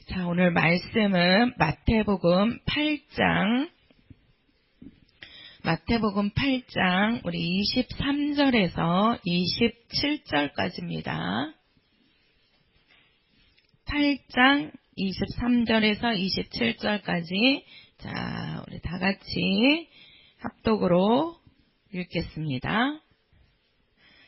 자, 오늘 말씀은 마태복음 8장 우리 23절에서 27절까지입니다. 8장 23절에서 27절까지. 자, 우리 다 같이 합독으로 읽겠습니다.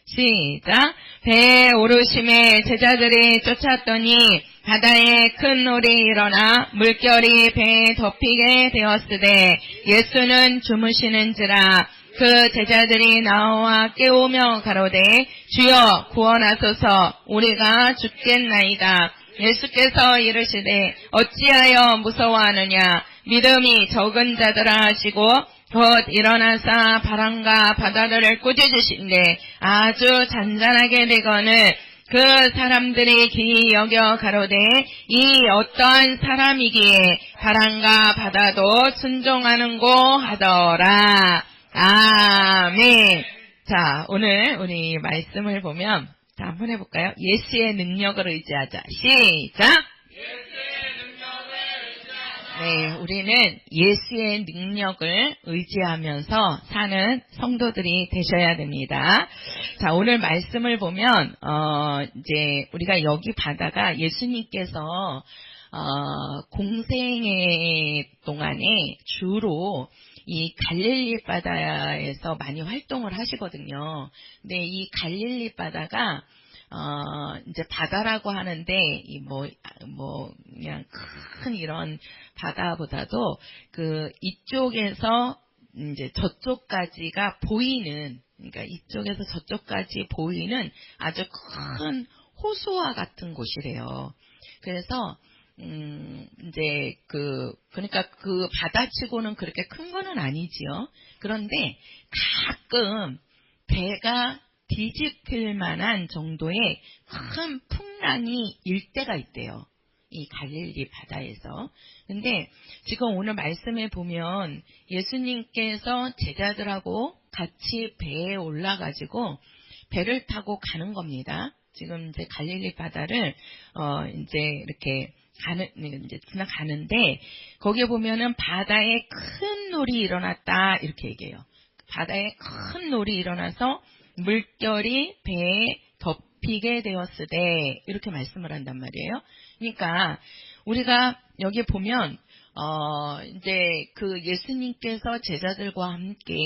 시작. 배에 오르심에 제자들이 쫓았더니 바다에 큰 놀이 일어나 물결이 배에 덮이게 되었으되 예수는 주무시는지라. 그 제자들이 나와 깨우며 가로되 주여 구원하소서, 우리가 죽겠나이다. 예수께서 이르시되 어찌하여 무서워하느냐, 믿음이 적은 자들아 하시고 곧 일어나사 바람과 바다를 꾸짖으신데 아주 잔잔하게 되거늘 그 사람들이 기이 여겨 가로되 이 어떠한 사람이기에 바람과 바다도 순종하는고 하더라. 아멘. 자, 오늘 우리 말씀을 보면 자, 한번 해볼까요? 예수의 능력을 의지하자. 시작. 네, 우리는 예수의 능력을 의지하면서 사는 성도들이 되셔야 됩니다. 자, 오늘 말씀을 보면, 이제, 우리가 여기 바다가 예수님께서, 공생의 동안에 주로 이 갈릴리 바다에서 많이 활동을 하시거든요. 근데 이 갈릴리 바다가 이제 바다라고 하는데, 그냥 큰 이런 바다보다도 이쪽에서 이제 저쪽까지가 보이는, 그러니까 이쪽에서 저쪽까지 보이는 아주 큰 호수와 같은 곳이래요. 그래서, 그러니까 그 바다치고는 그렇게 큰 거는 아니지요. 그런데 가끔 배가 뒤집힐 만한 정도의 큰 풍랑이 일 때가 있대요. 이 갈릴리 바다에서. 근데 지금 오늘 말씀에 보면 예수님께서 제자들하고 같이 배에 올라가지고 배를 타고 가는 겁니다. 지금 이제 갈릴리 바다를 이제 이렇게 이제 지나가는데 거기에 보면은 바다에 큰 놀이 일어났다 이렇게 얘기해요. 바다에 큰 놀이 일어나서 물결이 배에 덮이게 되었으되 이렇게 말씀을 한단 말이에요. 그러니까 우리가 여기 보면 이제 그 예수님께서 제자들과 함께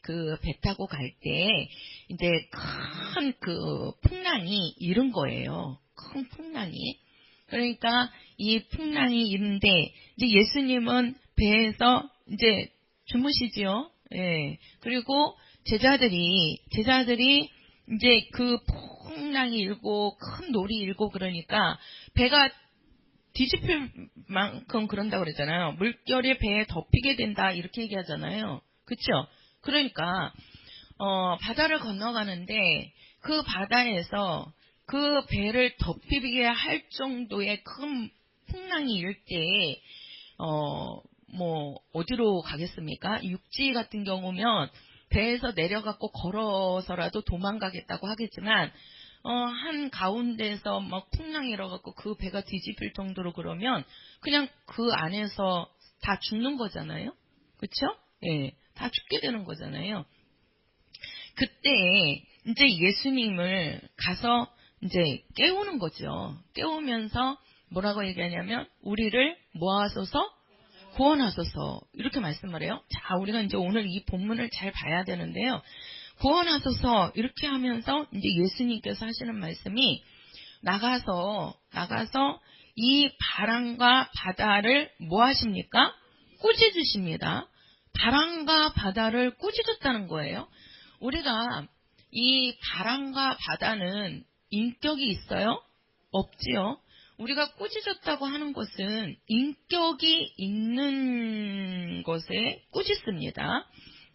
그 배 타고 갈 때 이제 큰 그 풍랑이 이른 거예요. 큰 풍랑이. 그러니까 이 풍랑이 이른데 이제 예수님은 배에서 이제 주무시지요. 예. 그리고 제자들이 이제 그 풍랑이 일고 큰 놀이 일고 그러니까 배가 뒤집힐 만큼 그런다고 그러잖아요. 물결이 배에 덮이게 된다 이렇게 얘기하잖아요. 그렇죠? 그러니까 바다를 건너가는데 그 바다에서 그 배를 덮이게 할 정도의 큰 풍랑이 일 때 어디로 가겠습니까? 육지 같은 경우면 배에서 내려갖고 걸어서라도 도망가겠다고 하겠지만 한 가운데서 막 풍랑이 일어갖고 그 배가 뒤집힐 정도로 그러면 그냥 그 안에서 다 죽는 거잖아요. 그렇죠? 예, 다 죽게 되는 거잖아요. 그때 이제 예수님을 가서 이제 깨우는 거죠. 깨우면서 뭐라고 얘기하냐면 우리를 모아소서 구원하소서 이렇게 말씀을 해요. 자, 우리가 이제 오늘 이 본문을 잘 봐야 되는데요. 구원하소서 이렇게 하면서 이제 예수님께서 하시는 말씀이 나가서 이 바람과 바다를 뭐 하십니까? 꾸짖으십니다. 바람과 바다를 꾸짖었다는 거예요. 우리가 이 바람과 바다는 인격이 있어요? 없지요. 우리가 꾸짖었다고 하는 것은 인격이 있는 것에 꾸짖습니다.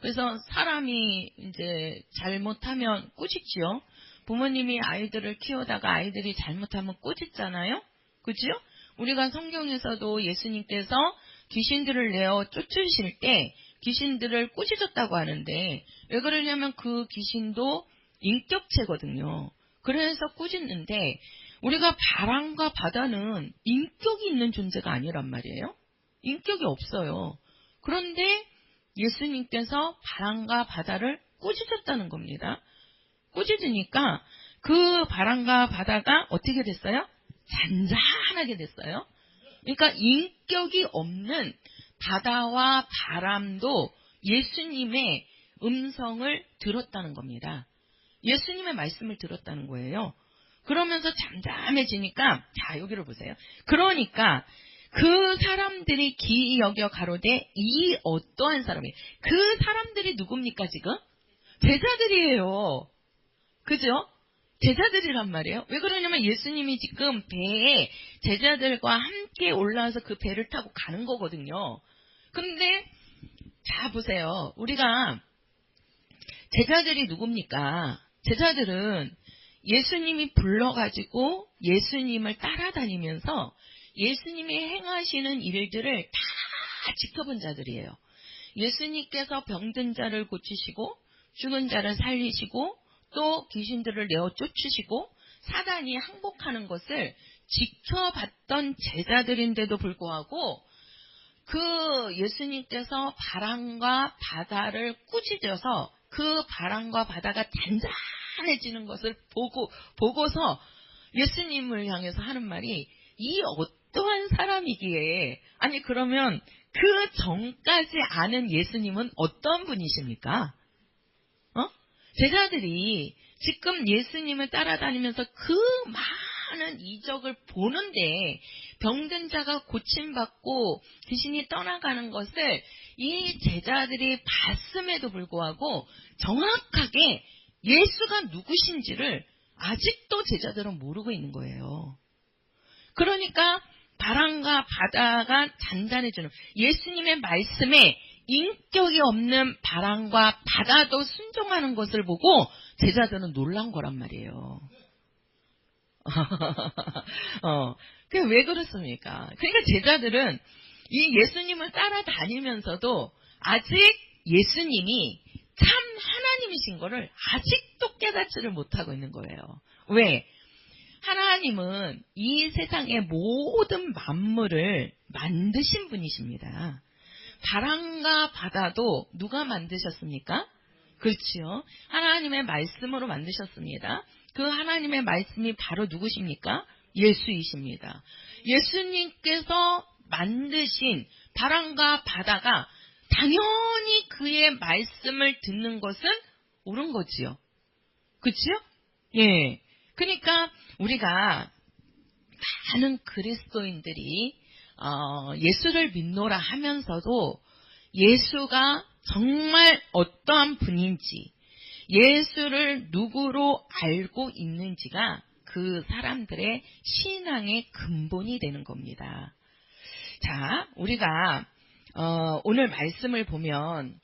그래서 사람이 이제 잘못하면 꾸짖지요. 부모님이 아이들을 키우다가 아이들이 잘못하면 꾸짖잖아요. 그죠? 우리가 성경에서도 예수님께서 귀신들을 내어 쫓으실 때 귀신들을 꾸짖었다고 하는데 왜 그러냐면 그 귀신도 인격체거든요. 그래서 꾸짖는데 우리가 바람과 바다는 인격이 있는 존재가 아니란 말이에요. 인격이 없어요. 그런데 예수님께서 바람과 바다를 꾸짖었다는 겁니다. 꾸짖으니까 그 바람과 바다가 어떻게 됐어요? 잔잔하게 됐어요. 그러니까 인격이 없는 바다와 바람도 예수님의 음성을 들었다는 겁니다. 예수님의 말씀을 들었다는 거예요. 그러면서 잠잠해지니까, 자, 여기를 보세요. 그러니까 그 사람들이 기이 여겨 가로되 이 어떠한 사람이, 그 사람들이 누굽니까 지금? 제자들이에요. 그죠? 제자들이란 말이에요. 왜 그러냐면 예수님이 지금 배에 제자들과 함께 올라와서 그 배를 타고 가는 거거든요. 근데 자 보세요. 우리가 제자들이 누굽니까? 제자들은 예수님이 불러가지고 예수님을 따라다니면서 예수님이 행하시는 일들을 다 지켜본 자들이에요. 예수님께서 병든 자를 고치시고 죽은 자를 살리시고 또 귀신들을 내어 쫓으시고 사단이 항복하는 것을 지켜봤던 제자들인데도 불구하고 그 예수님께서 바람과 바다를 꾸짖어서 그 바람과 바다가 잔잔해지는 것을 보고서 예수님을 향해서 하는 말이 이 어떠한 사람이기에, 아니 그러면 그 전까지 아는 예수님은 어떤 분이십니까? 제자들이 지금 예수님을 따라다니면서 그 많은 이적을 보는데 병든 자가 고침받고 귀신이 떠나가는 것을 이 제자들이 봤음에도 불구하고 정확하게 예수가 누구신지를 아직도 제자들은 모르고 있는 거예요. 그러니까 바람과 바다가 잔잔해지는 예수님의 말씀에 인격이 없는 바람과 바다도 순종하는 것을 보고 제자들은 놀란 거란 말이에요. 그게 왜 그렇습니까? 그러니까 제자들은 이 예수님을 따라다니면서도 아직 예수님이 참 하나님이신 거를 아직도 깨닫지를 못하고 있는 거예요. 왜? 하나님은 이 세상의 모든 만물을 만드신 분이십니다. 바람과 바다도 누가 만드셨습니까? 그렇지요. 하나님의 말씀으로 만드셨습니다. 그 하나님의 말씀이 바로 누구십니까? 예수이십니다. 예수님께서 만드신 바람과 바다가 당연히 그의 말씀을 듣는 것은 옳은 거지요. 그렇지요? 예. 그러니까 우리가 많은 그리스도인들이 예수를 믿노라 하면서도 예수가 정말 어떠한 분인지, 예수를 누구로 알고 있는지가 그 사람들의 신앙의 근본이 되는 겁니다. 자, 우리가 오늘 말씀을 보면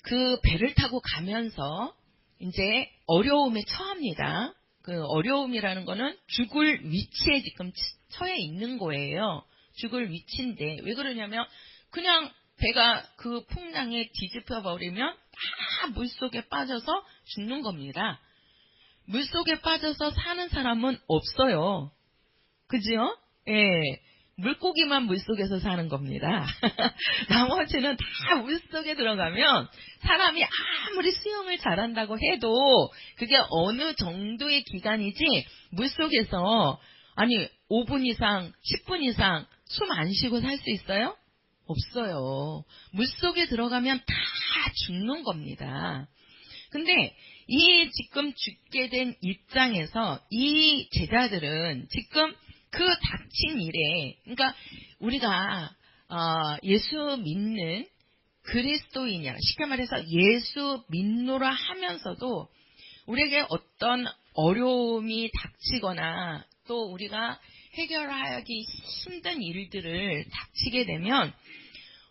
그 배를 타고 가면서 이제 어려움에 처합니다. 그 어려움이라는 거는 죽을 위치에 지금 처해 있는 거예요. 죽을 위치인데 왜 그러냐면 그냥 배가 그 풍랑에 뒤집혀 버리면 다 물속에 빠져서 죽는 겁니다. 물속에 빠져서 사는 사람은 없어요. 그죠? 예. 물고기만 물속에서 사는 겁니다. 나머지는 다 물속에 들어가면 사람이 아무리 수영을 잘한다고 해도 그게 어느 정도의 기간이지 물속에서 아니 5분 이상 10분 이상 숨 안 쉬고 살 수 있어요? 없어요. 물속에 들어가면 다 죽는 겁니다. 근데 이 지금 죽게 된 입장에서 이 제자들은 지금 그 닥친 일에, 그러니까 우리가 예수 믿는 그리스도인이야, 쉽게 말해서 예수 믿노라 하면서도 우리에게 어떤 어려움이 닥치거나 또 우리가 해결하기 힘든 일들을 닥치게 되면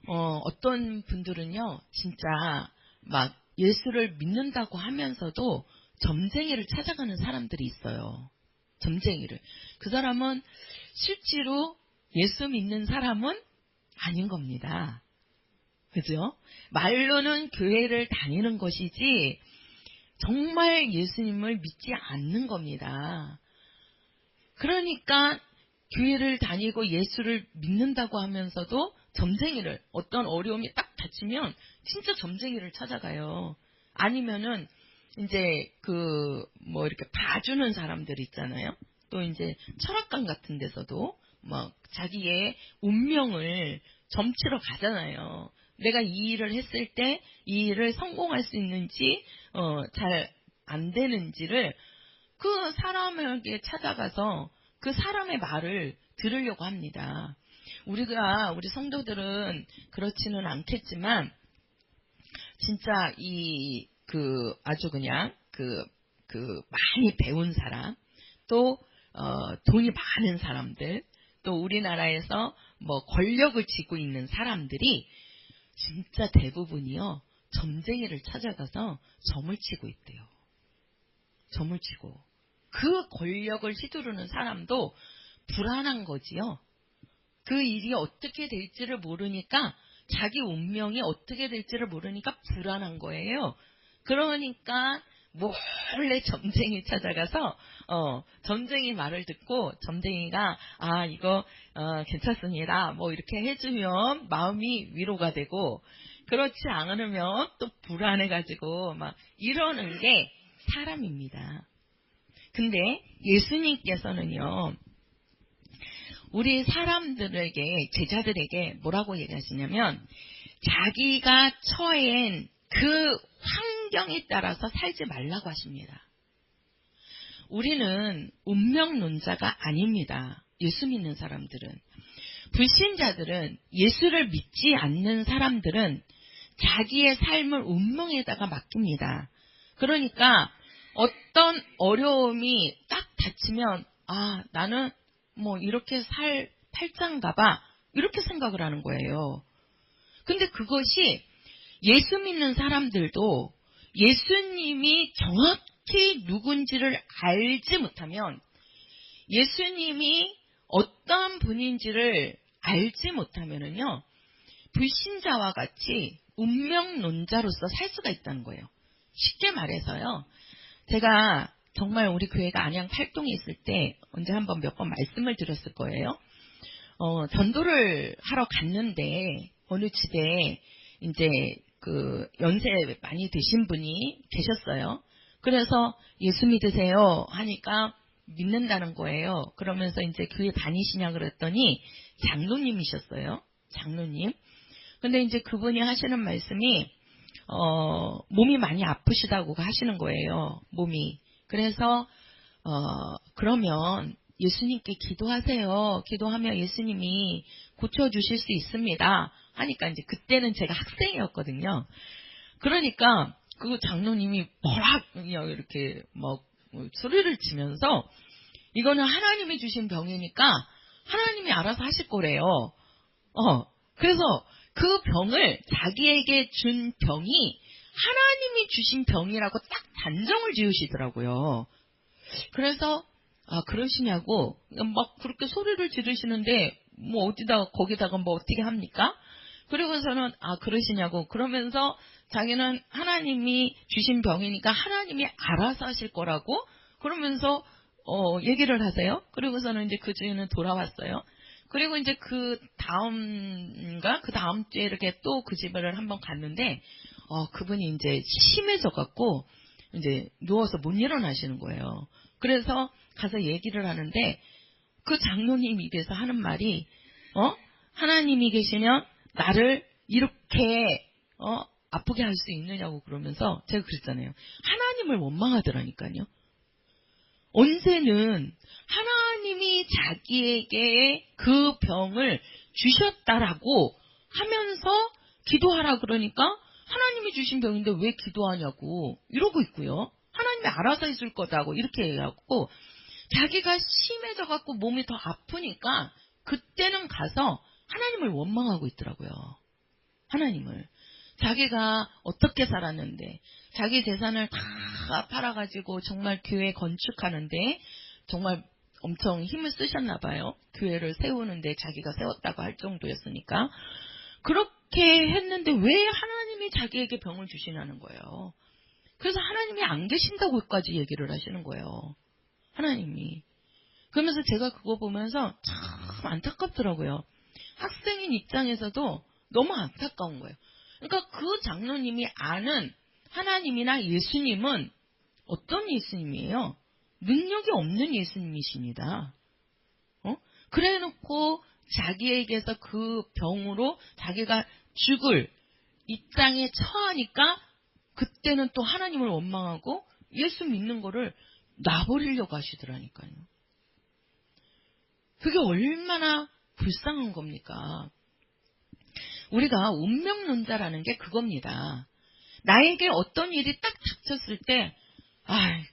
어떤 분들은요 진짜 막 예수를 믿는다고 하면서도 점쟁이를 찾아가는 사람들이 있어요. 점쟁이를. 그 사람은 실제로 예수 믿는 사람은 아닌 겁니다. 그죠? 말로는 교회를 다니는 것이지 정말 예수님을 믿지 않는 겁니다. 그러니까 교회를 다니고 예수를 믿는다고 하면서도 점쟁이를, 어떤 어려움이 딱 닥치면 진짜 점쟁이를 찾아가요. 아니면은 이제 이렇게 봐주는 사람들 있잖아요. 또 이제 철학관 같은 데서도 막 자기의 운명을 점치러 가잖아요. 내가 이 일을 했을 때 이 일을 성공할 수 있는지 잘 안 되는지를 그 사람에게 찾아가서 그 사람의 말을 들으려고 합니다. 우리 성도들은 그렇지는 않겠지만 진짜 아주 그냥 많이 배운 사람, 또 돈이 많은 사람들, 또 우리나라에서 뭐 권력을 쥐고 있는 사람들이 진짜 대부분이요, 점쟁이를 찾아가서 점을 치고 있대요. 점을 치고. 그 권력을 휘두르는 사람도 불안한 거지요. 그 일이 어떻게 될지를 모르니까, 자기 운명이 어떻게 될지를 모르니까 불안한 거예요. 그러니까 몰래 점쟁이 찾아가서 점쟁이 말을 듣고, 점쟁이가 이거 괜찮습니다 뭐 이렇게 해주면 마음이 위로가 되고, 그렇지 않으면 또 불안해가지고 막 이러는 게 사람입니다. 근데 예수님께서는요, 우리 사람들에게, 제자들에게 뭐라고 얘기하시냐면, 자기가 처한 그 환경에 따라서 살지 말라고 하십니다. 우리는 운명론자가 아닙니다. 예수 믿는 사람들은. 불신자들은, 예수를 믿지 않는 사람들은 자기의 삶을 운명에다가 맡깁니다. 그러니까 어떤 어려움이 딱 닥치면 나는 뭐 이렇게 살 팔짱가 봐, 이렇게 생각을 하는 거예요. 근데 그것이 예수 믿는 사람들도 예수님이 정확히 누군지를 알지 못하면, 예수님이 어떠한 분인지를 알지 못하면은요, 불신자와 같이 운명론자로서 살 수가 있다는 거예요. 쉽게 말해서요, 제가 정말 우리 교회가 안양 팔동에 있을 때 언제 한번 몇 번 말씀을 드렸을 거예요. 전도를 하러 갔는데 어느 집에 이제 연세 많이 드신 분이 계셨어요. 그래서 예수 믿으세요 하니까 믿는다는 거예요. 그러면서 이제 교회 다니시냐 그랬더니 장로님이셨어요. 장로님. 근데 이제 그분이 하시는 말씀이 몸이 많이 아프시다고 하시는 거예요. 몸이. 그래서 그러면 예수님께 기도하세요. 기도하면 예수님이 고쳐주실 수 있습니다. 하니까 이제 그때는 제가 학생이었거든요. 그러니까 그 장로님이 이렇게 막 소리를 치면서, 이거는 하나님이 주신 병이니까 하나님이 알아서 하실 거래요. 그래서 그 병을, 자기에게 준 병이 하나님이 주신 병이라고 딱 단정을 지으시더라고요. 그래서 그러시냐고 막 그렇게 소리를 지르시는데 뭐 거기다가 뭐 어떻게 합니까? 그리고서는 그러시냐고, 그러면서 자기는 하나님이 주신 병이니까 하나님이 알아서 하실 거라고 그러면서 얘기를 하세요. 그리고서는 이제 그 주인은 돌아왔어요. 그리고 이제 그 다음 주에 이렇게 또 그 집을 한번 갔는데 그분이 이제 심해져 갖고 이제 누워서 못 일어나시는 거예요. 그래서 가서 얘기를 하는데 그 장로님 입에서 하는 말이 하나님이 계시면 나를 이렇게 아프게 할 수 있느냐고, 그러면서 제가 그랬잖아요. 하나님을 원망하더라니까요. 언제는 하나님이 자기에게 그 병을 주셨다라고 하면서 기도하라 그러니까 하나님이 주신 병인데 왜 기도하냐고 이러고 있고요. 하나님이 알아서 해줄 거다고 이렇게 얘기하고, 자기가 심해져갖고 몸이 더 아프니까 그때는 가서 하나님을 원망하고 있더라고요. 하나님을. 자기가 어떻게 살았는데, 자기 재산을 다 팔아가지고 정말 교회 건축하는데 정말 엄청 힘을 쓰셨나 봐요. 교회를 세우는데 자기가 세웠다고 할 정도였으니까. 그렇게 했는데 왜 하나님이 자기에게 병을 주시냐는 거예요. 그래서 하나님이 안 계신다고까지 얘기를 하시는 거예요. 하나님이. 그러면서 제가 그거 보면서 참 안타깝더라고요. 학생인 입장에서도 너무 안타까운 거예요. 그러니까 그 장로님이 아는 하나님이나 예수님은 어떤 예수님이에요? 능력이 없는 예수님이십니다. 그래 놓고 자기에게서 그 병으로 자기가 죽을 입장에 처하니까 그때는 또 하나님을 원망하고 예수 믿는 거를 놔버리려고 하시더라니까요. 그게 얼마나 불쌍한 겁니까? 우리가 운명론자라는 게 그겁니다. 나에게 어떤 일이 딱 닥쳤을 때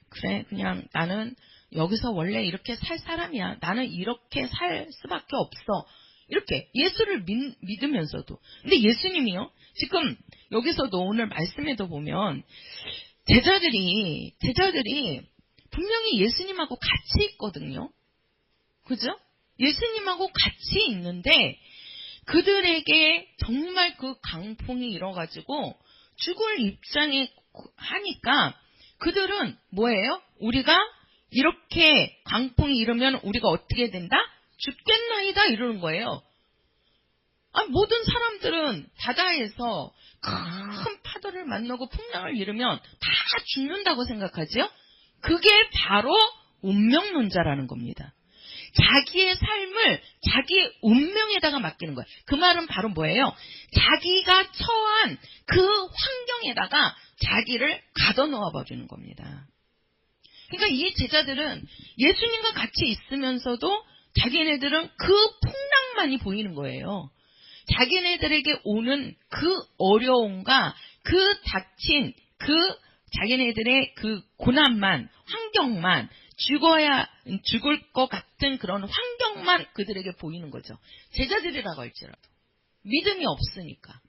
그래 그냥 나는 여기서 원래 이렇게 살 사람이야. 나는 이렇게 살 수밖에 없어. 이렇게 예수를 믿으면서도. 근데 예수님이요. 지금 여기서도 오늘 말씀에도 보면 제자들이 분명히 예수님하고 같이 있거든요. 그죠? 예수님하고 같이 있는데 그들에게 정말 그 강풍이 일어가지고 죽을 입장에 하니까 그들은 뭐예요? 우리가 이렇게 강풍이 일으면 우리가 어떻게 된다? 죽겠나이다 이러는 거예요. 모든 사람들은 바다에서 큰 파도를 만나고 풍랑을 일으면 다 죽는다고 생각하죠? 그게 바로 운명론자라는 겁니다. 자기의 삶을 자기 운명에다가 맡기는 거예요. 그 말은 바로 뭐예요? 자기가 처한 그 환경에다가 자기를 가둬놓아 버리는 겁니다. 그러니까 이 제자들은 예수님과 같이 있으면서도 자기네들은 그 풍랑만이 보이는 거예요. 자기네들에게 오는 그 어려움과 그 닥친 그 자기네들의 그 고난만, 환경만, 죽을 것 같은 그런 환경만 그들에게 보이는 거죠. 제자들이라고 할지라도. 믿음이 없으니까.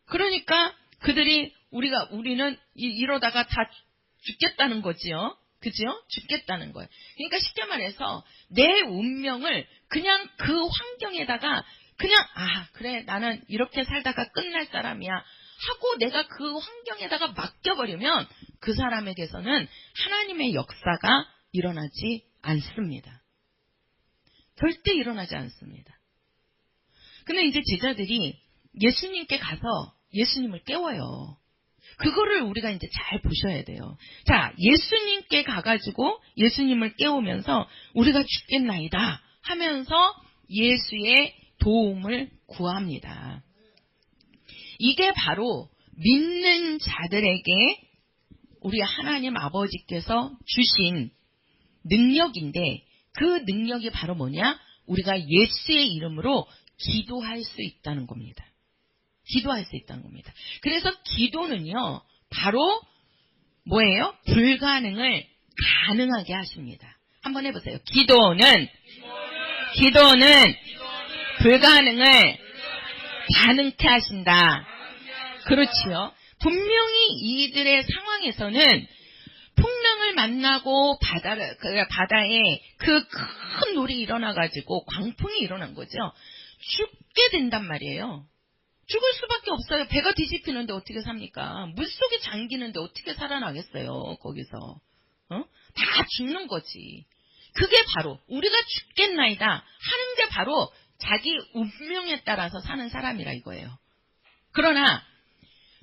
그러니까 그들이 우리는 이러다가 다 죽겠다는 거지요. 그죠? 죽겠다는 거예요. 그러니까 쉽게 말해서 내 운명을 그냥 그 환경에다가 그냥 그래 나는 이렇게 살다가 끝날 사람이야 하고 내가 그 환경에다가 맡겨버리면 그 사람에게서는 하나님의 역사가 일어나지 않습니다. 절대 일어나지 않습니다. 근데 이제 제자들이 예수님께 가서 예수님을 깨워요. 그거를 우리가 이제 잘 보셔야 돼요. 자, 예수님께 가가지고 예수님을 깨우면서 우리가 죽겠나이다 하면서 예수의 도움을 구합니다. 이게 바로 믿는 자들에게 우리 하나님 아버지께서 주신 능력인데 그 능력이 바로 뭐냐? 우리가 예수의 이름으로 기도할 수 있다는 겁니다. 기도할 수 있다는 겁니다. 그래서 기도는요, 바로 뭐예요? 불가능을 가능하게 하십니다. 한번 해보세요. 기도는 불가능을 가능케 하신다. 그렇지요. 분명히 이들의 상황에서는 풍랑을 만나고 바다에 그 큰 놀이 일어나가지고 광풍이 일어난 거죠. 죽게 된단 말이에요. 죽을 수밖에 없어요. 배가 뒤집히는데 어떻게 삽니까? 물속에 잠기는데 어떻게 살아나겠어요. 거기서. 다 죽는 거지. 그게 바로 우리가 죽겠나이다 하는 게 바로 자기 운명에 따라서 사는 사람이라 이거예요. 그러나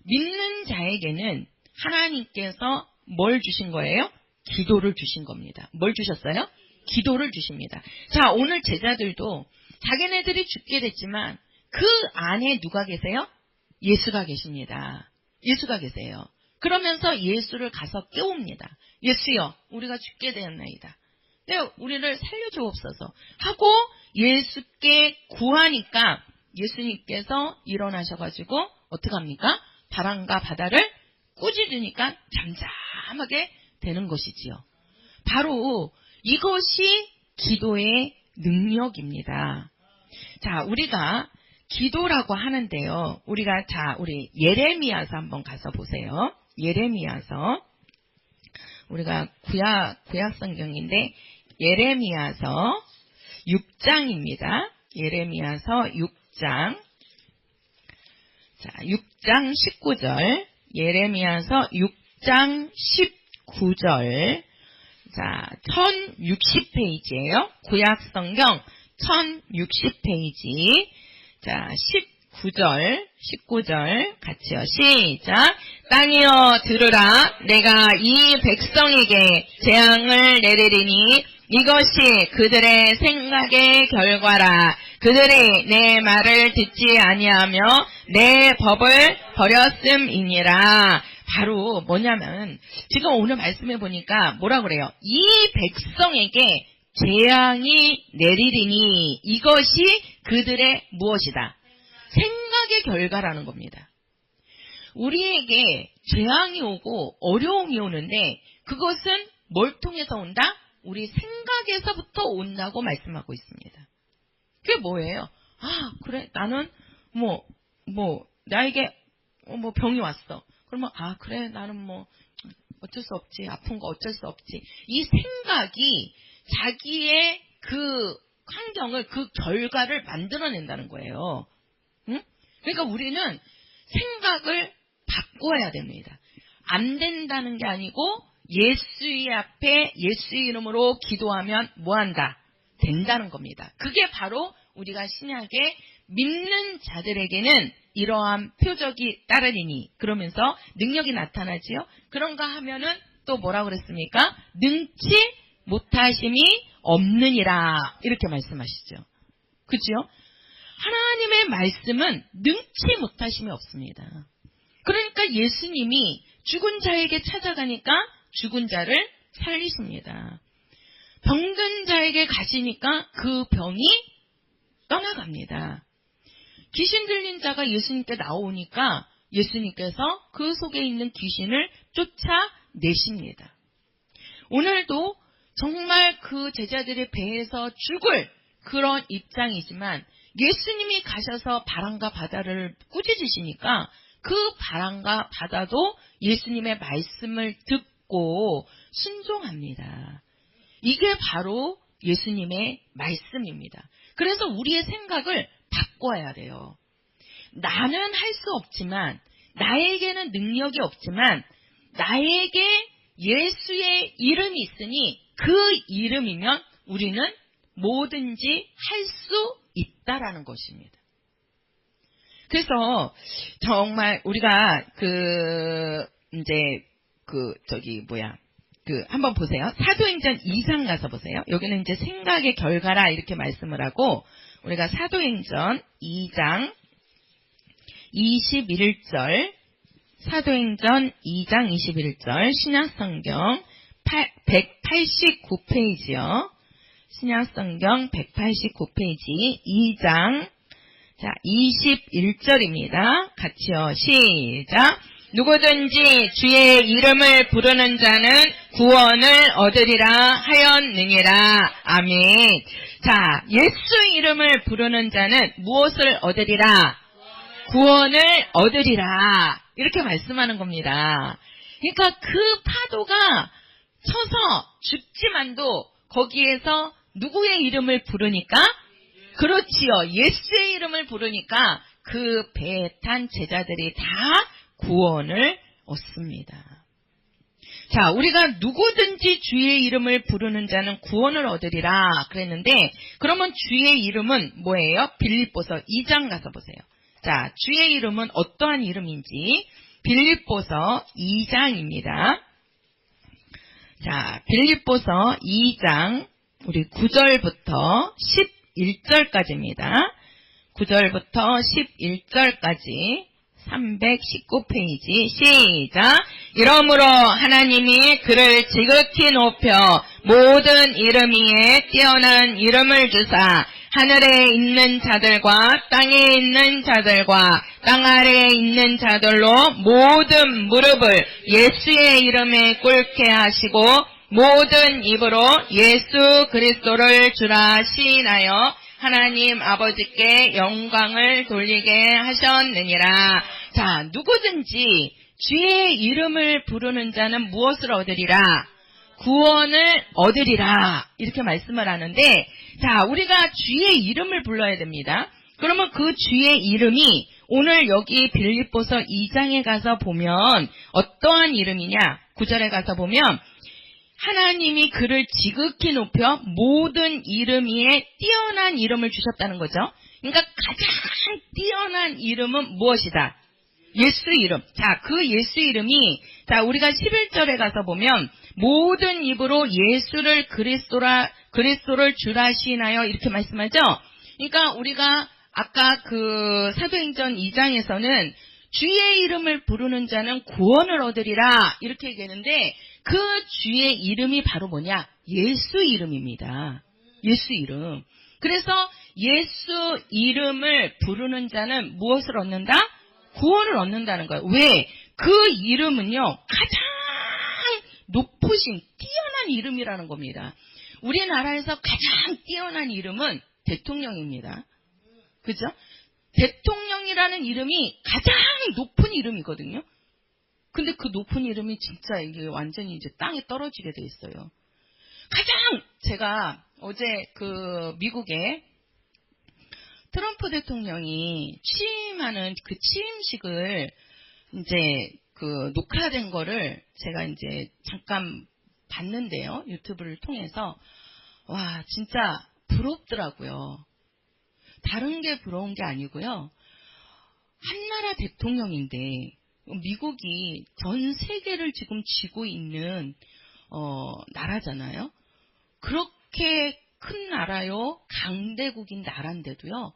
믿는 자에게는 하나님께서 뭘 주신 거예요? 기도를 주신 겁니다. 뭘 주셨어요? 기도를 주십니다. 자, 오늘 제자들도 자기네들이 죽게 됐지만 그 안에 누가 계세요? 예수가 계십니다. 예수가 계세요. 그러면서 예수를 가서 깨웁니다. 예수여, 우리가 죽게 되었나이다. 네, 우리를 살려주옵소서 하고 예수께 구하니까 예수님께서 일어나셔가지고 어떡합니까? 바람과 바다를 꾸짖으니까 잠잠하게 되는 것이지요. 바로 이것이 기도의 능력입니다. 자, 우리가 기도라고 하는데요. 우리 예레미야서 한번 가서 보세요. 예레미야서. 우리가 구약 성경인데 예레미야서 6장입니다. 예레미야서 6장. 자, 6장 19절. 예레미야서 6장 19절. 자, 1060페이지예요. 구약성경 1060페이지. 자, 19절 같이요. 시작. 땅이여 들으라. 내가 이 백성에게 재앙을 내리리니 이것이 그들의 생각의 결과라. 그들이 내 말을 듣지 아니하며 내 법을 버렸음이니라. 바로 뭐냐면 지금 오늘 말씀해 보니까 뭐라 그래요? 이 백성에게 재앙이 내리리니 이것이 그들의 무엇이다? 생각의 결과라는 겁니다. 우리에게 재앙이 오고 어려움이 오는데 그것은 뭘 통해서 온다? 우리 생각에서부터 온다고 말씀하고 있습니다. 그게 뭐예요? 아, 그래, 나는 나에게 병이 왔어. 그러면 그래, 나는 어쩔 수 없지. 아픈 거 어쩔 수 없지. 이 생각이 자기의 그 환경을, 그 결과를 만들어낸다는 거예요. 응? 그러니까 우리는 생각을 바꿔야 됩니다. 안 된다는 게 아니고 예수의 앞에 예수의 이름으로 기도하면 뭐한다? 된다는 겁니다. 그게 바로 우리가 신약에 믿는 자들에게는 이러한 표적이 따르리니 그러면서 능력이 나타나지요. 그런가 하면은 또 뭐라 그랬습니까? 능치 못하심이 없느니라 이렇게 말씀하시죠. 그렇죠? 하나님의 말씀은 능치 못하심이 없습니다. 그러니까 예수님이 죽은 자에게 찾아가니까 죽은 자를 살리십니다. 병든 자에게 가시니까 그 병이 떠나갑니다. 귀신 들린 자가 예수님께 나오니까 예수님께서 그 속에 있는 귀신을 쫓아내십니다. 오늘도 정말 그 제자들의 배에서 죽을 그런 입장이지만 예수님이 가셔서 바람과 바다를 꾸짖으시니까 그 바람과 바다도 예수님의 말씀을 듣고 순종합니다. 이게 바로 예수님의 말씀입니다. 그래서 우리의 생각을 바꿔야 돼요. 나는 할 수 없지만, 나에게는 능력이 없지만 나에게 예수의 이름이 있으니 그 이름이면 우리는 뭐든지 할 수 있다라는 것입니다. 그래서 정말 우리가 한번 보세요. 사도행전 2장 가서 보세요. 여기는 이제 생각의 결과라 이렇게 말씀을 하고 우리가 사도행전 2장 21절 사도행전 2장 21절 신약성경 189페이지요. 신약성경 189페이지 2장 자 21절입니다. 같이요. 시작. 누구든지 주의 이름을 부르는 자는 구원을 얻으리라 하였느니라. 아멘. 자, 예수 이름을 부르는 자는 무엇을 얻으리라? 구원을 얻으리라. 이렇게 말씀하는 겁니다. 그러니까 그 파도가 쳐서 죽지만도 거기에서 누구의 이름을 부르니까? 그렇지요. 예수의 이름을 부르니까 그 배에 탄 제자들이 다 구원을 얻습니다. 자, 우리가 누구든지 주의 이름을 부르는 자는 구원을 얻으리라 그랬는데 그러면 주의 이름은 뭐예요? 빌립보서 2장 가서 보세요. 자, 주의 이름은 어떠한 이름인지 빌립보서 2장입니다. 자, 빌립보서 2장 우리 9절부터 11절까지입니다. 9절부터 11절까지 319페이지 시작. 이러므로 하나님이 그를 지극히 높여 모든 이름 위에 뛰어난 이름을 주사 하늘에 있는 자들과 땅에 있는 자들과 땅 아래에 있는 자들로 모든 무릎을 예수의 이름에 꿇게 하시고 모든 입으로 예수 그리스도를 주라 시인하여 하나님 아버지께 영광을 돌리게 하셨느니라. 자, 누구든지 주의 이름을 부르는 자는 무엇을 얻으리라? 구원을 얻으리라. 이렇게 말씀을 하는데 자, 우리가 주의 이름을 불러야 됩니다. 그러면 그 주의 이름이 오늘 여기 빌립보서 2장에 가서 보면 어떠한 이름이냐? 9절에 가서 보면 하나님이 그를 지극히 높여 모든 이름 위에 뛰어난 이름을 주셨다는 거죠. 그러니까 가장 뛰어난 이름은 무엇이다? 예수 이름. 자, 그 예수 이름이, 자, 우리가 11절에 가서 보면 모든 입으로 예수를 그리스도를 주라 시인하여 이렇게 말씀하죠. 그러니까 우리가 아까 그 사도행전 2장에서는 주의 이름을 부르는 자는 구원을 얻으리라 이렇게 얘기했는데 그 주의 이름이 바로 뭐냐? 예수 이름입니다. 예수 이름. 그래서 예수 이름을 부르는 자는 무엇을 얻는다? 구원을 얻는다는 거예요. 왜? 그 이름은요, 가장 높으신 뛰어난 이름이라는 겁니다. 우리나라에서 가장 뛰어난 이름은 대통령입니다. 그죠? 대통령이라는 이름이 가장 높은 이름이거든요. 근데 그 높은 이름이 진짜 이게 완전히 이제 땅에 떨어지게 돼 있어요. 가장 제가 어제 그 미국에 트럼프 대통령이 취임하는 그 취임식을 이제 그 녹화된 거를 제가 이제 잠깐 봤는데요. 유튜브를 통해서. 와, 진짜 부럽더라고요. 다른 게 부러운 게 아니고요. 한나라 대통령인데 미국이 전 세계를 지금 쥐고 있는 나라잖아요. 그렇게 큰 나라요. 강대국인 나라인데도요.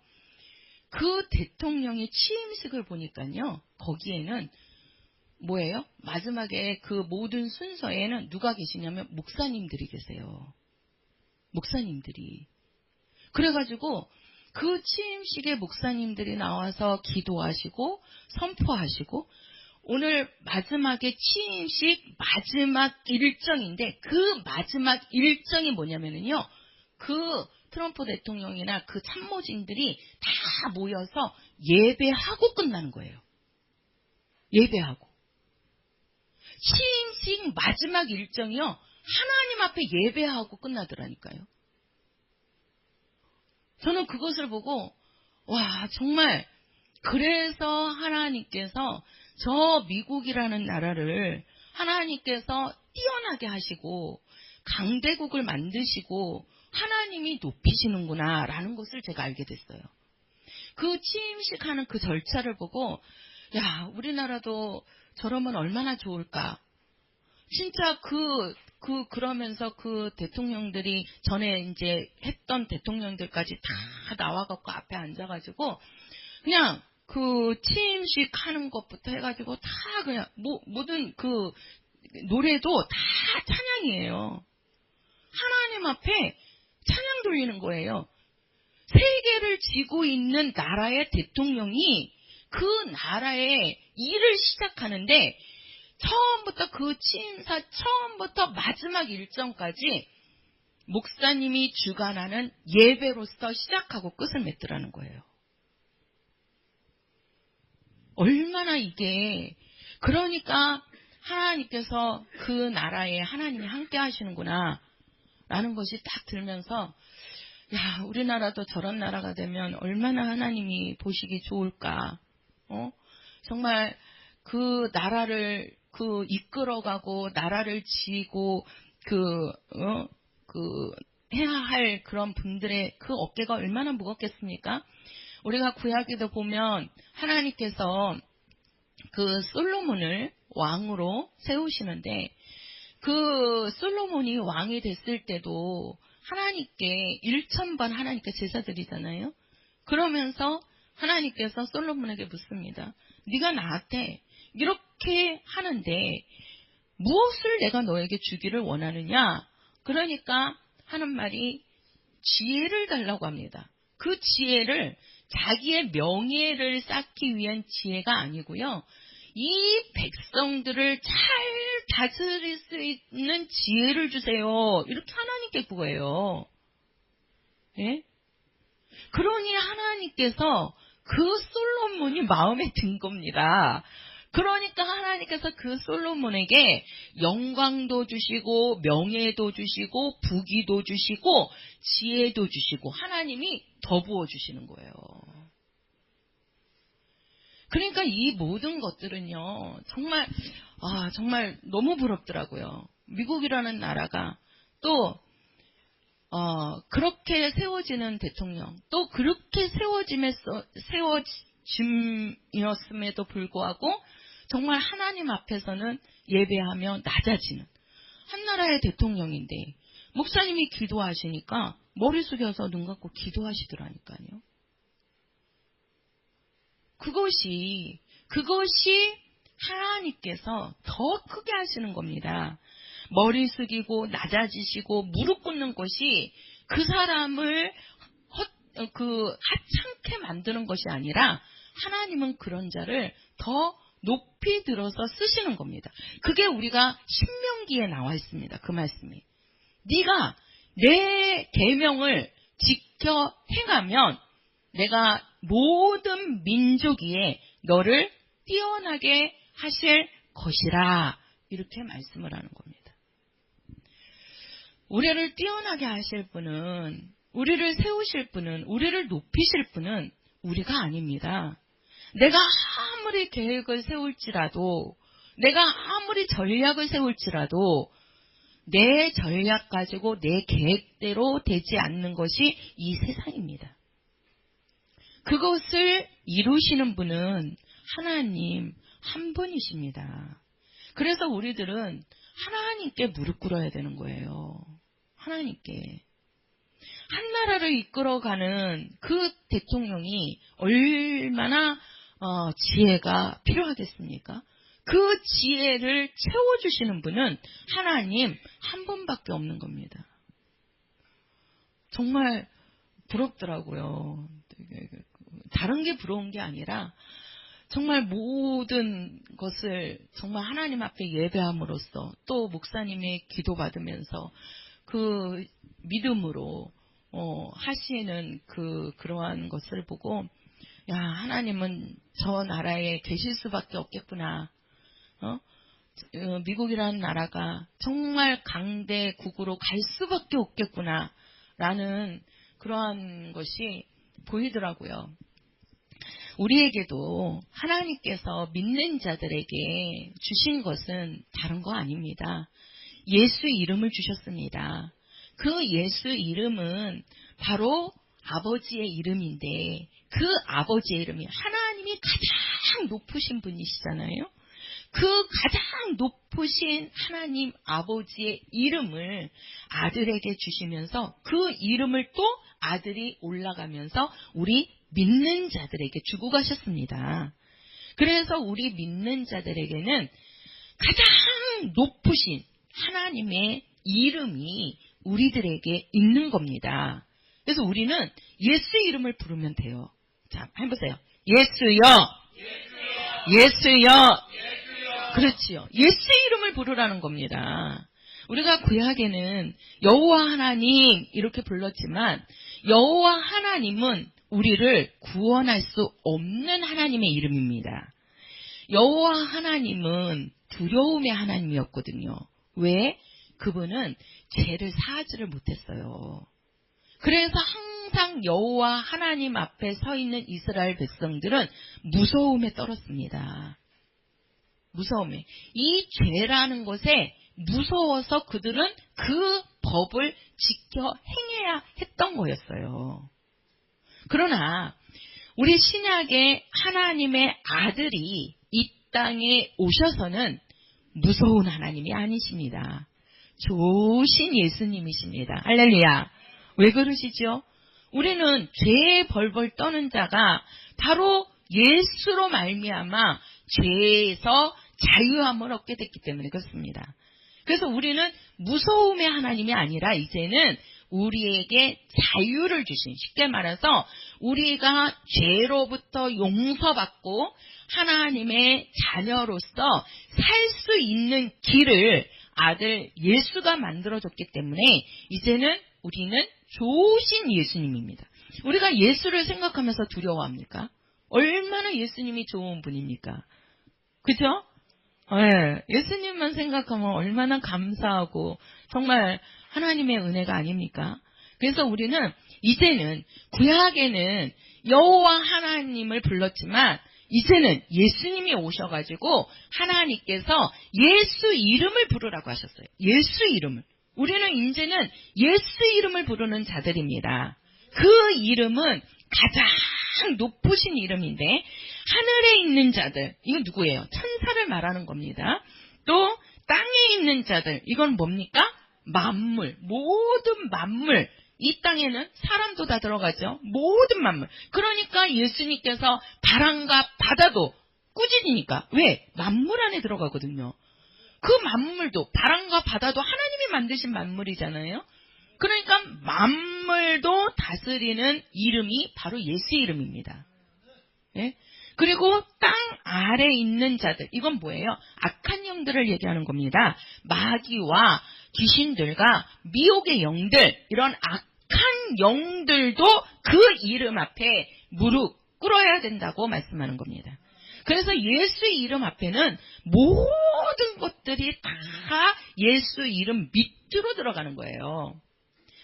그 대통령의 취임식을 보니까요. 거기에는 뭐예요? 마지막에 그 모든 순서에는 누가 계시냐면 목사님들이 계세요. 목사님들이. 그래가지고 그 취임식에 목사님들이 나와서 기도하시고 선포하시고 오늘 마지막에 취임식 마지막 일정인데 그 마지막 일정이 뭐냐면요. 그 트럼프 대통령이나 그 참모진들이 다 모여서 예배하고 끝나는 거예요. 예배하고. 취임식 마지막 일정이요. 하나님 앞에 예배하고 끝나더라니까요. 저는 그것을 보고 와 정말 그래서 하나님께서 저 미국이라는 나라를 하나님께서 뛰어나게 하시고 강대국을 만드시고 하나님이 높이시는구나 라는 것을 제가 알게 됐어요. 그 취임식 하는 그 절차를 보고 야 우리나라도 저러면 얼마나 좋을까. 진짜 그러면서 그 대통령들이 전에 이제 했던 대통령들까지 다 나와갖고 앞에 앉아가지고 그냥 그 취임식 하는 것부터 해가지고 다 그냥 모든 그 노래도 다 찬양이에요. 하나님 앞에 찬양 돌리는 거예요. 세계를 쥐고 있는 나라의 대통령이 그 나라의 일을 시작하는데 처음부터 그 취임사 처음부터 마지막 일정까지 목사님이 주관하는 예배로서 시작하고 끝을 맺더라는 거예요. 얼마나 이게 그러니까 하나님께서 그 나라에 하나님이 함께 하시는구나 라는 것이 딱 들면서 야 우리나라도 저런 나라가 되면 얼마나 하나님이 보시기 좋을까. 정말 그 나라를 그 이끌어가고 나라를 지고 해야 할 그런 분들의 그 어깨가 얼마나 무겁겠습니까? 우리가 구약에도 보면 하나님께서 그 솔로몬을 왕으로 세우시는데 그 솔로몬이 왕이 됐을 때도 하나님께 1000번 하나님께 제사 드리잖아요. 그러면서 하나님께서 솔로몬에게 묻습니다. 네가 나한테 이렇게 하는데 무엇을 내가 너에게 주기를 원하느냐? 그러니까 하는 말이 지혜를 달라고 합니다. 그 지혜를 자기의 명예를 쌓기 위한 지혜가 아니고요. 이 백성들을 잘 다스릴 수 있는 지혜를 주세요. 이렇게 하나님께 구해요. 예? 그러니 하나님께서 그 솔로몬이 마음에 든 겁니다. 그러니까 하나님께서 그 솔로몬에게 영광도 주시고 명예도 주시고 부귀도 주시고 지혜도 주시고 하나님이 더 부어주시는 거예요. 그러니까 이 모든 것들은요 정말 정말 너무 부럽더라고요. 미국이라는 나라가 또 그렇게 세워지는 대통령, 또 그렇게 세워짐이었음에도 불구하고 정말 하나님 앞에서는 예배하며 낮아지는 한 나라의 대통령인데 목사님이 기도하시니까 머리 숙여서 눈 감고 기도하시더라니까요. 그것이 하나님께서 더 크게 하시는 겁니다. 머리 숙이고 낮아지시고 무릎 꿇는 것이 그 사람을 하찮게 만드는 것이 아니라 하나님은 그런 자를 더 높이 들어서 쓰시는 겁니다. 그게 우리가 신명기에 나와 있습니다. 그 말씀이. 네가 내 계명을 지켜 행하면 내가 모든 민족 위에 너를 뛰어나게 하실 것이라. 이렇게 말씀을 하는 겁니다. 우리를 뛰어나게 하실 분은, 우리를 세우실 분은, 우리를 높이실 분은 우리가 아닙니다. 내가 아무리 계획을 세울지라도, 내가 아무리 전략을 세울지라도 내 전략 가지고 내 계획대로 되지 않는 것이 이 세상입니다. 그것을 이루시는 분은 하나님 한 분이십니다. 그래서 우리들은 하나님께 무릎 꿇어야 되는 거예요. 하나님께. 한 나라를 이끌어가는 그 대통령이 얼마나 지혜가 필요하겠습니까? 그 지혜를 채워주시는 분은 하나님 한 분밖에 없는 겁니다. 정말 부럽더라고요. 다른 게 부러운 게 아니라 정말 모든 것을 정말 하나님 앞에 예배함으로써 또 목사님의 기도받으면서 그 믿음으로 하시는 그러한 것을 보고, 야, 하나님은 저 나라에 계실 수밖에 없겠구나. 미국이라는 나라가 정말 강대국으로 갈 수밖에 없겠구나 라는 그러한 것이 보이더라고요. 우리에게도 하나님께서 믿는 자들에게 주신 것은 다른 거 아닙니다. 예수 이름을 주셨습니다. 그 예수 이름은 바로 아버지의 이름인데 그 아버지의 이름이 하나님이 가장 높으신 분이시잖아요. 그 가장 높으신 하나님 아버지의 이름을 아들에게 주시면서 그 이름을 또 아들이 올라가면서 우리 믿는 자들에게 주고 가셨습니다. 그래서 우리 믿는 자들에게는 가장 높으신 하나님의 이름이 우리들에게 있는 겁니다. 그래서 우리는 예수 이름을 부르면 돼요. 자, 해보세요. 예수여! 예수여! 그렇지요. 예수 이름을 부르라는 겁니다. 우리가 구약에는 여호와 하나님 이렇게 불렀지만 여호와 하나님은 우리를 구원할 수 없는 하나님의 이름입니다. 여호와 하나님은 두려움의 하나님이었거든요. 왜? 그분은 죄를 사하지를 못했어요. 그래서 항상 여호와 하나님 앞에 서 있는 이스라엘 백성들은 무서움에 떨었습니다. 무서움에. 이 죄라는 것에 무서워서 그들은 그 법을 지켜 행해야 했던 거였어요. 그러나 우리 신약의 하나님의 아들이 이 땅에 오셔서는 무서운 하나님이 아니십니다. 좋으신 예수님이십니다. 할렐루야. 왜 그러시죠? 우리는 죄에 벌벌 떠는 자가 바로 예수로 말미암아 죄에서 자유함을 얻게 됐기 때문에 그렇습니다. 그래서 우리는 무서움의 하나님이 아니라 이제는 우리에게 자유를 주신, 쉽게 말해서 우리가 죄로부터 용서받고 하나님의 자녀로서 살 수 있는 길을 아들 예수가 만들어줬기 때문에 이제는 우리는 좋으신 예수님입니다. 우리가 예수를 생각하면서 두려워합니까? 얼마나 예수님이 좋은 분입니까? 그죠? 네, 예수님만 생각하면 얼마나 감사하고 정말 하나님의 은혜가 아닙니까? 그래서 우리는 이제는 구약에는 여호와 하나님을 불렀지만 이제는 예수님이 오셔가지고 하나님께서 예수 이름을 부르라고 하셨어요. 예수 이름을. 우리는 이제는 예수 이름을 부르는 자들입니다. 그 이름은 가장 높으신 이름인데 하늘에 있는 자들, 이건 누구예요? 천사를 말하는 겁니다. 또 땅에 있는 자들, 이건 뭡니까? 만물, 모든 만물. 이 땅에는 사람도 다 들어가죠. 모든 만물. 그러니까 예수님께서 바람과 바다도 꾸짖으니까. 왜? 만물 안에 들어가거든요. 그 만물도, 바람과 바다도 하나님이 만드신 만물이잖아요. 그러니까 만물도 다스리는 이름이 바로 예수 이름입니다. 예? 그리고 땅 아래 있는 자들, 이건 뭐예요? 악한 영들을 얘기하는 겁니다. 마귀와 귀신들과 미혹의 영들, 이런 악한 영들도 그 이름 앞에 무릎 꿇어야 된다고 말씀하는 겁니다. 그래서 예수 이름 앞에는 모든 것들이 다 예수 이름 밑으로 들어가는 거예요.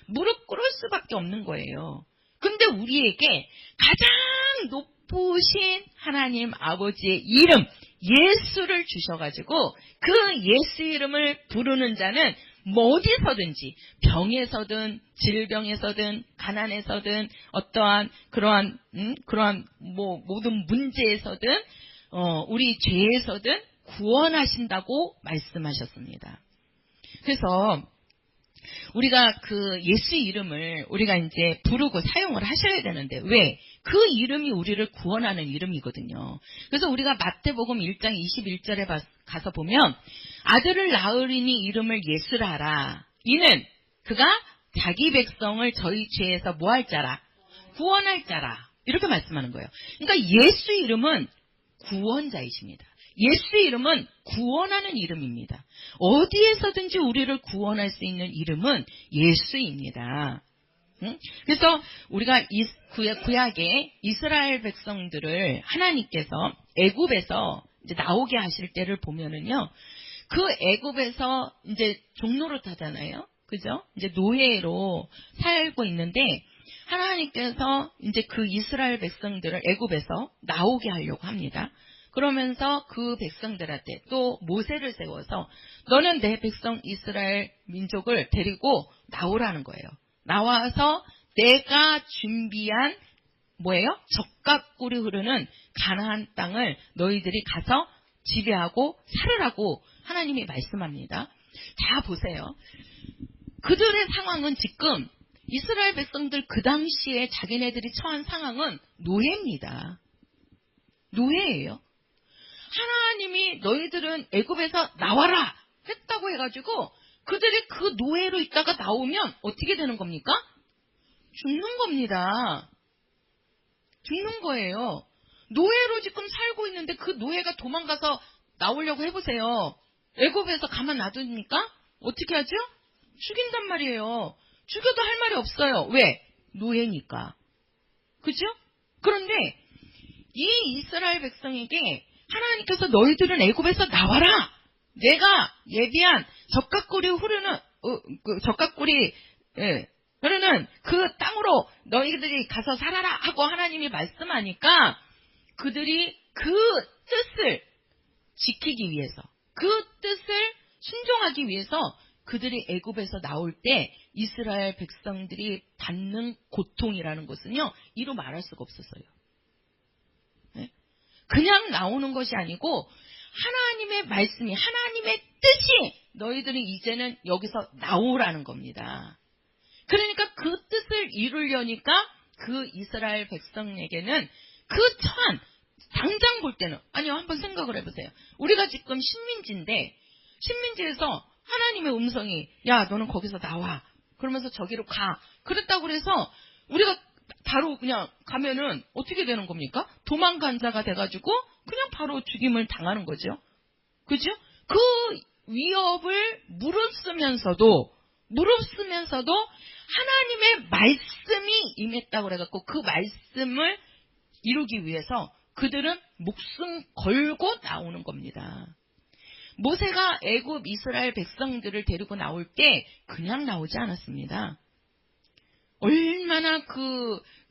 무릎 꿇을 수밖에 없는 거예요. 근데 우리에게 가장 높으신 하나님 아버지의 이름 예수를 주셔가지고 그 예수 이름을 부르는 자는 뭐 어디서든지, 병에서든 질병에서든 가난에서든 어떠한 그러한 모든 문제에서든 우리 죄에서든 구원하신다고 말씀하셨습니다. 그래서 우리가 그 예수 이름을 우리가 이제 부르고 사용을 하셔야 되는데, 왜? 그 이름이 우리를 구원하는 이름이거든요. 그래서 우리가 마태복음 1장 21절에 가서 보면 아들을 낳으리니 이름을 예수라 하라. 이는 그가 자기 백성을 저희 죄에서 뭐 할 자라? 구원할 자라. 이렇게 말씀하는 거예요. 그러니까 예수 이름은 구원자이십니다. 예수 이름은 구원하는 이름입니다. 어디에서든지 우리를 구원할 수 있는 이름은 예수입니다. 그래서 우리가 구약의 이스라엘 백성들을 하나님께서 애굽에서 이제 나오게 하실 때를 보면은요, 그 애굽에서 이제 종노릇하잖아요, 그죠? 이제 노예로 살고 있는데 하나님께서 이제 그 이스라엘 백성들을 애굽에서 나오게 하려고 합니다. 그러면서 그 백성들한테 또 모세를 세워서 너는 내 백성 이스라엘 민족을 데리고 나오라는 거예요. 나와서 내가 준비한 뭐예요? 젖과 꿀이 흐르는 가나안 땅을 너희들이 가서 지배하고 살으라고 하나님이 말씀합니다. 자, 보세요. 그들의 상황은 지금 이스라엘 백성들 그 당시에 자기네들이 처한 상황은 노예입니다. 노예예요. 하나님이 너희들은 애굽에서 나와라 했다고 해가지고 그들이 그 노예로 있다가 나오면 어떻게 되는 겁니까? 죽는 겁니다. 죽는 거예요. 노예로 지금 살고 있는데 그 노예가 도망가서 나오려고 해보세요. 애굽에서 가만 놔둡니까? 어떻게 하죠? 죽인단 말이에요. 죽여도 할 말이 없어요. 왜? 노예니까. 그죠? 그런데 이 이스라엘 백성에게 하나님께서 너희들은 애굽에서 나와라. 내가 예비한 젖과 꿀이 흐르는 흐르는 그 땅으로 너희들이 가서 살아라 하고 하나님이 말씀하니까 그들이 그 뜻을 지키기 위해서, 그 뜻을 순종하기 위해서 그들이 애굽에서 나올 때 이스라엘 백성들이 받는 고통이라는 것은요, 이루 말할 수가 없었어요. 네? 그냥 나오는 것이 아니고 하나님의 말씀이, 하나님의 뜻이 너희들은 이제는 여기서 나오라는 겁니다. 그러니까 그 뜻을 이루려니까 그 이스라엘 백성에게는 그 처한, 당장 볼 때는, 아니요, 한번 생각을 해보세요. 우리가 지금 식민지인데 식민지에서 하나님의 음성이 야, 너는 거기서 나와. 그러면서 저기로 가. 그랬다고 해서 우리가 바로 그냥 가면은 어떻게 되는 겁니까? 도망간 자가 돼가지고 그냥 바로 죽임을 당하는 거죠. 그죠? 그 위협을 무릅쓰면서도 하나님의 말씀이 임했다고 그래갖고 그 말씀을 이루기 위해서 그들은 목숨 걸고 나오는 겁니다. 모세가 애굽 이스라엘 백성들을 데리고 나올 때 그냥 나오지 않았습니다. 얼마나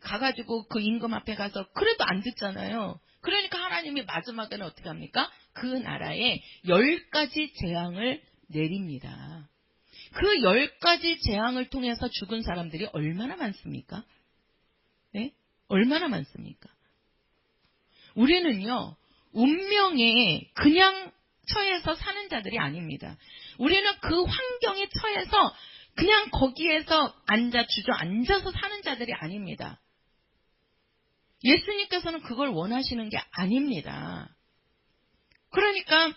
가가지고 그 임금 앞에 가서 그래도 안 듣잖아요. 그러니까 하나님이 마지막에는 어떻게 합니까? 그 나라에 10가지 재앙을 내립니다. 그 10가지 재앙을 통해서 죽은 사람들이 얼마나 많습니까? 네? 얼마나 많습니까? 우리는요, 운명에 그냥 처해서 사는 자들이 아닙니다. 우리는 그 환경에 처해서 그냥 거기에서 주저앉아서 사는 자들이 아닙니다. 예수님께서는 그걸 원하시는 게 아닙니다. 그러니까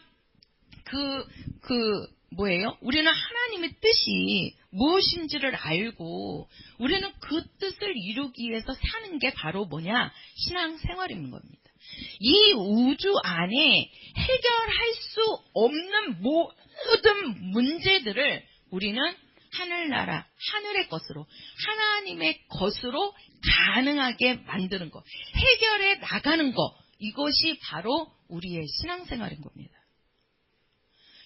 뭐예요? 우리는 하나님의 뜻이 무엇인지를 알고 우리는 그 뜻을 이루기 위해서 사는 게 바로 뭐냐? 신앙생활인 겁니다. 이 우주 안에 해결할 수 없는 모든 문제들을 우리는 하늘나라, 하늘의 것으로, 하나님의 것으로 가능하게 만드는 것, 해결해 나가는 것, 이것이 바로 우리의 신앙생활인 겁니다.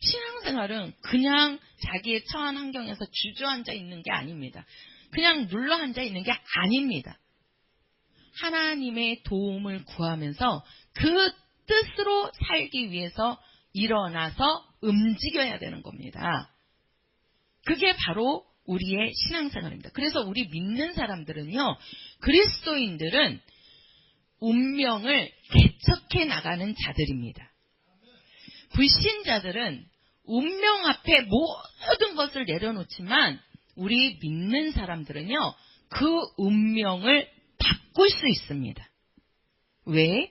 신앙생활은 그냥 자기의 처한 환경에서 주저앉아 있는 게 아닙니다. 그냥 눌러앉아 있는 게 아닙니다. 하나님의 도움을 구하면서 그 뜻으로 살기 위해서 일어나서 움직여야 되는 겁니다. 그게 바로 우리의 신앙생활입니다. 그래서 우리 믿는 사람들은요, 그리스도인들은 운명을 개척해 나가는 자들입니다. 불신자들은 운명 앞에 모든 것을 내려놓지만 우리 믿는 사람들은요, 그 운명을 바꿀 수 있습니다. 왜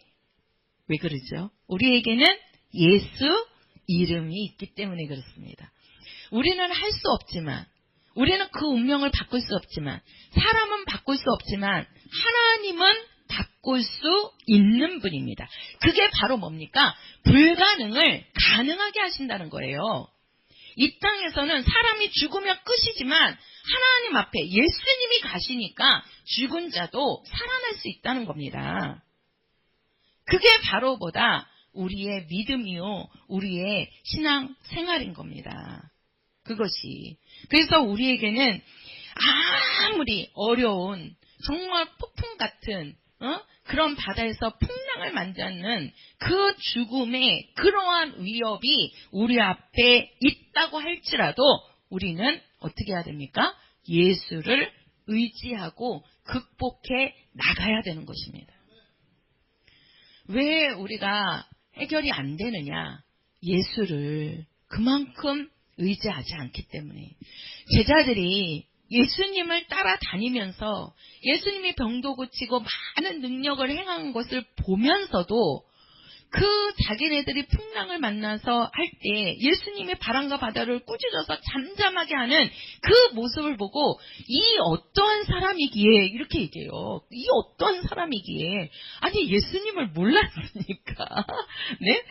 그러죠? 우리에게는 예수 이름이 있기 때문에 그렇습니다. 우리는 할 수 없지만, 우리는 그 운명을 바꿀 수 없지만, 사람은 바꿀 수 없지만 하나님은 바꿀 수 있는 분입니다. 그게 바로 뭡니까? 불가능을 가능하게 하신다는 거예요. 이 땅에서는 사람이 죽으면 끝이지만 하나님 앞에 예수님이 가시니까 죽은 자도 살아날 수 있다는 겁니다. 그게 바로 우리의 믿음이요, 우리의 신앙 생활인 겁니다. 그것이. 그래서 우리에게는 아무리 어려운 정말 폭풍 같은 그런 바다에서 풍랑을 만지는 그 죽음의 그러한 위협이 우리 앞에 있다고 할지라도 우리는 어떻게 해야 됩니까? 예수를 의지하고 극복해 나가야 되는 것입니다. 왜 우리가 해결이 안 되느냐? 예수를 그만큼 의지하지 않기 때문에. 제자들이 예수님을 따라다니면서 예수님이 병도 고치고 많은 능력을 행한 것을 보면서도 그 자기네들이 풍랑을 만나서 할 때 예수님이 바람과 바다를 꾸짖어서 잠잠하게 하는 그 모습을 보고 이 어떠한 사람이기에 이렇게 얘기해요. 이 어떠한 사람이기에. 아니 예수님을 몰랐으니까. 네?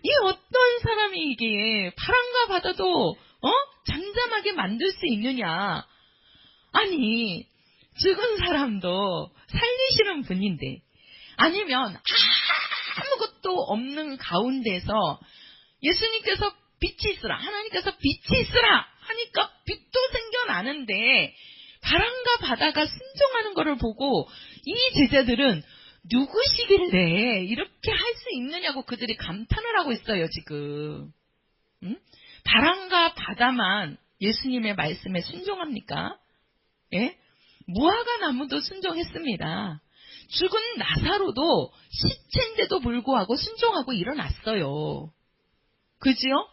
이 어떤 사람이기에 바람과 바다도 잠잠하게 만들 수 있느냐. 아니 죽은 사람도 살리시는 분인데, 아니면 아무것도 없는 가운데서 예수님께서 빛이 있으라, 하나님께서 빛이 있으라 하니까 빛도 생겨나는데 바람과 바다가 순종하는 것을 보고 이 제자들은 누구시길래 이렇게 할 수 있느냐고 그들이 감탄을 하고 있어요, 지금. 바람과 바다만 예수님의 말씀에 순종합니까? 예? 무화과 나무도 순종했습니다. 죽은 나사로도 시체인데도 불구하고 순종하고 일어났어요. 그지요?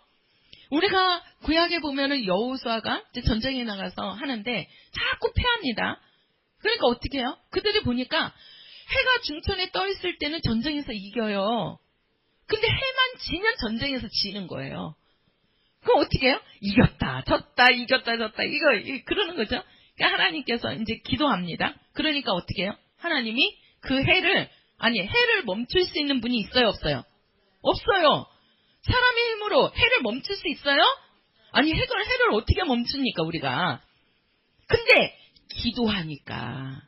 우리가 구약에 보면은 여호수아가 전쟁에 나가서 하는데 자꾸 패합니다. 그러니까 어떻게 해요? 그들이 보니까 해가 중천에 떠 있을 때는 전쟁에서 이겨요. 근데 해만 지면 전쟁에서 지는 거예요. 그럼 어떻게 해요? 이겼다, 졌다, 이겼다, 졌다, 그러는 거죠. 그러니까 하나님께서 이제 기도합니다. 그러니까 어떻게 해요? 하나님이 그 해를 멈출 수 있는 분이 있어요, 없어요? 없어요. 사람의 힘으로 해를 멈출 수 있어요? 아니, 해를 어떻게 멈춥니까, 우리가? 근데, 기도하니까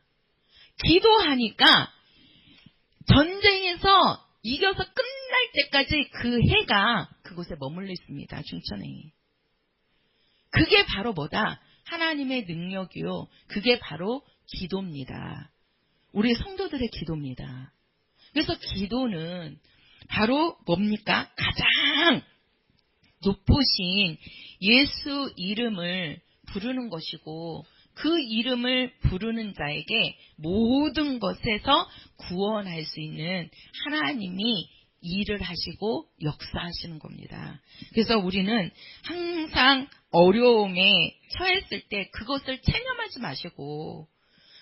전쟁에서 이겨서 끝날 때까지 그 해가 그곳에 머물러 있습니다, 중천에. 그게 바로 하나님의 능력이요. 그게 바로 기도입니다. 우리 성도들의 기도입니다. 그래서 기도는 바로 뭡니까? 가장 높으신 예수 이름을 부르는 것이고 그 이름을 부르는 자에게 모든 것에서 구원할 수 있는 하나님이 일을 하시고 역사하시는 겁니다. 그래서 우리는 항상 어려움에 처했을 때 그것을 체념하지 마시고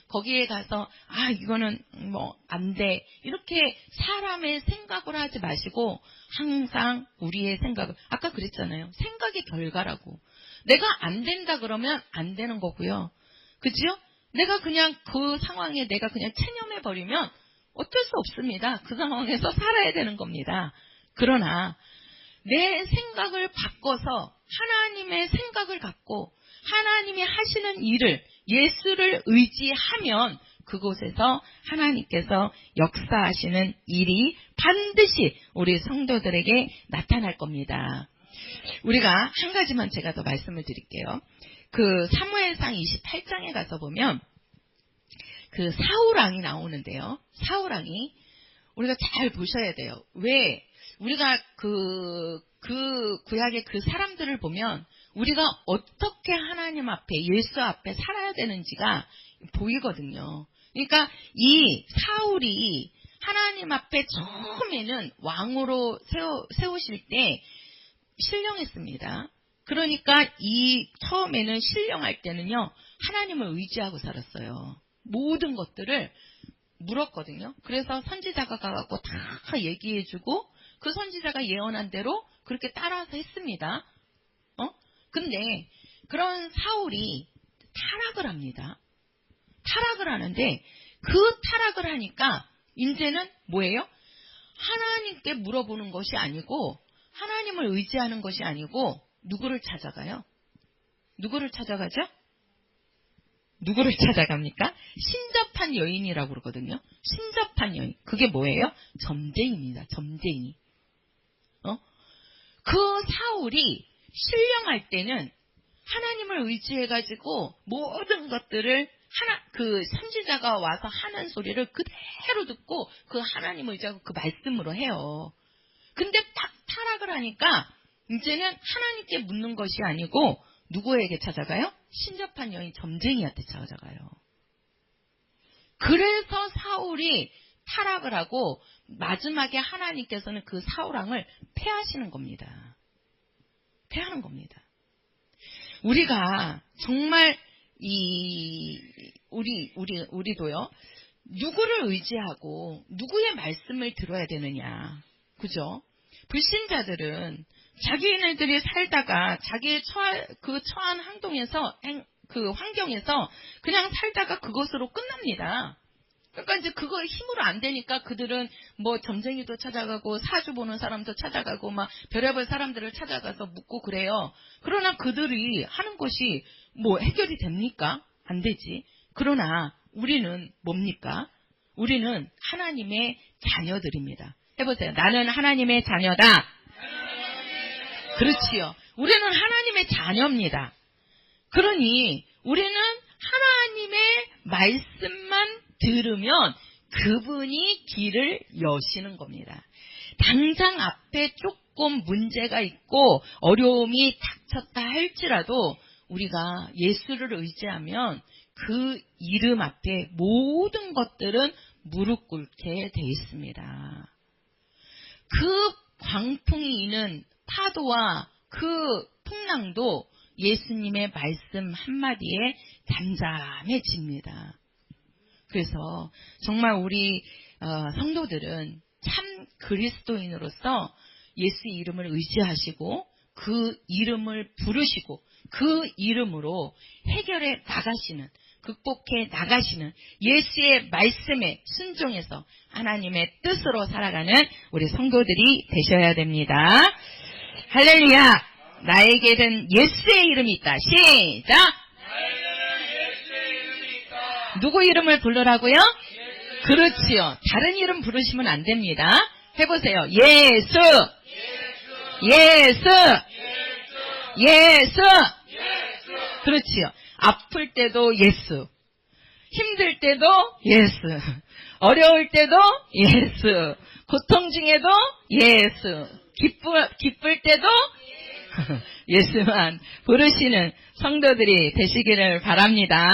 거기에 가서 이거는 안 돼 이렇게 사람의 생각을 하지 마시고 항상 우리의 생각을 아까 그랬잖아요. 생각이 결과라고. 내가 안 된다 그러면 안 되는 거고요. 그죠? 내가 그냥 그 상황에 내가 그냥 체념해버리면 어쩔 수 없습니다. 그 상황에서 살아야 되는 겁니다. 그러나 내 생각을 바꿔서 하나님의 생각을 갖고 하나님이 하시는 일을 예수를 의지하면 그곳에서 하나님께서 역사하시는 일이 반드시 우리 성도들에게 나타날 겁니다. 우리가 한 가지만 제가 더 말씀을 드릴게요. 그 사무엘상 28장에 가서 보면 그 사울왕이 나오는데요. 사울왕이 우리가 잘 보셔야 돼요. 왜? 우리가 그 구약의 그 사람들을 보면 우리가 어떻게 하나님 앞에 예수 앞에 살아야 되는지가 보이거든요. 그러니까 이 사울이 하나님 앞에 처음에는 왕으로 세우실 때 신령했습니다. 그러니까 이 처음에는 신령할 때는요. 하나님을 의지하고 살았어요. 모든 것들을 물었거든요. 그래서 선지자가 가갖고 다 얘기해주고 그 선지자가 예언한 대로 그렇게 따라서 했습니다. 근데 그런 사울이 타락을 합니다. 타락을 하는데 그 타락을 하니까 이제는 뭐예요? 하나님께 물어보는 것이 아니고 하나님을 의지하는 것이 아니고 누구를 찾아가요? 누구를 찾아가죠? 누구를 찾아갑니까? 신접한 여인이라고 그러거든요. 신접한 여인. 그게 뭐예요? 점쟁이입니다. 점쟁이. 그 사울이 신령할 때는 하나님을 의지해가지고 모든 것들을 그 선지자가 와서 하는 소리를 그대로 듣고 그 하나님을 의지하고 그 말씀으로 해요. 근데 딱 타락을 하니까 이제는 하나님께 묻는 것이 아니고 누구에게 찾아가요? 신접한 여인 점쟁이한테 찾아가요. 그래서 사울이 타락을 하고 마지막에 하나님께서는 그 사울왕을 패하시는 겁니다. 패하는 겁니다. 우리가 정말 우리도요. 누구를 의지하고 누구의 말씀을 들어야 되느냐. 그죠? 불신자들은 자기네들이 살다가 자기의 처한 그 환경에서 그냥 살다가 그것으로 끝납니다. 그러니까 이제 그거 힘으로 안 되니까 그들은 뭐 점쟁이도 찾아가고 사주 보는 사람도 찾아가고 막 별의별 사람들을 찾아가서 묻고 그래요. 그러나 그들이 하는 것이 뭐 해결이 됩니까? 안 되지. 그러나 우리는 뭡니까? 우리는 하나님의 자녀들입니다. 해보세요. 나는 하나님의 자녀다. 그렇지요. 우리는 하나님의 자녀입니다. 그러니 우리는 하나님의 말씀만 들으면 그분이 길을 여시는 겁니다. 당장 앞에 조금 문제가 있고 어려움이 닥쳤다 할지라도 우리가 예수를 의지하면 그 이름 앞에 모든 것들은 무릎 꿇게 돼 있습니다. 그 광풍이 이는 파도와 그 풍랑도 예수님의 말씀 한마디에 잠잠해집니다. 그래서 정말 우리 성도들은 참 그리스도인으로서 예수 이름을 의지하시고 그 이름을 부르시고 그 이름으로 해결해 나가시는, 극복해 나가시는 예수의 말씀에 순종해서 하나님의 뜻으로 살아가는 우리 성도들이 되셔야 됩니다. 할렐루야! 나에게는 예수의 이름이 있다. 시작! 누구 이름을 부르라고요? 그렇지요. 다른 이름 부르시면 안 됩니다. 해보세요. 예수! 예수! 예수! 그렇지요. 아플 때도 예수. 힘들 때도 예수. 어려울 때도 예수, 고통 중에도 예수, 기쁠 때도 예수만 부르시는 성도들이 되시기를 바랍니다.